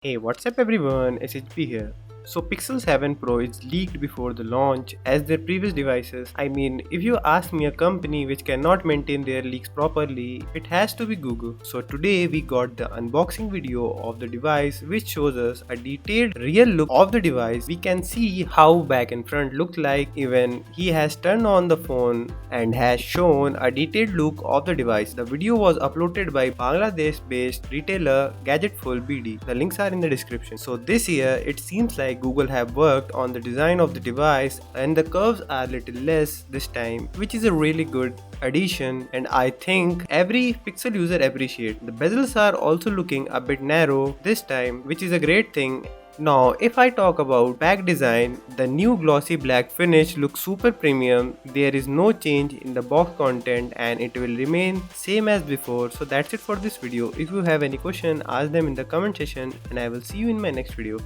Hey, what's up everyone? SHP here. So Pixel 7 Pro is leaked before the launch as their previous devices. I mean, if you ask me a company which cannot maintain their leaks properly, it has to be Google. So today we got the unboxing video of the device which shows us a detailed real look of the device. We can see how back and front look like. Even he has turned on the phone and has shown a detailed look of the device. The video was uploaded by Bangladesh based retailer Gadgetful BD. The links are in the description. So this year it seems like Google have worked on the design of the device and the curves are little less this time, which is a really good addition and I think every Pixel user appreciate. The bezels are also looking a bit narrow this time, which is a great thing. Now, if I talk about back design, the new glossy black finish looks super premium. There is no change in the box content and it will remain same as before. So that's it for this video. If you have any question, ask them in the comment section and I will see you in my next video.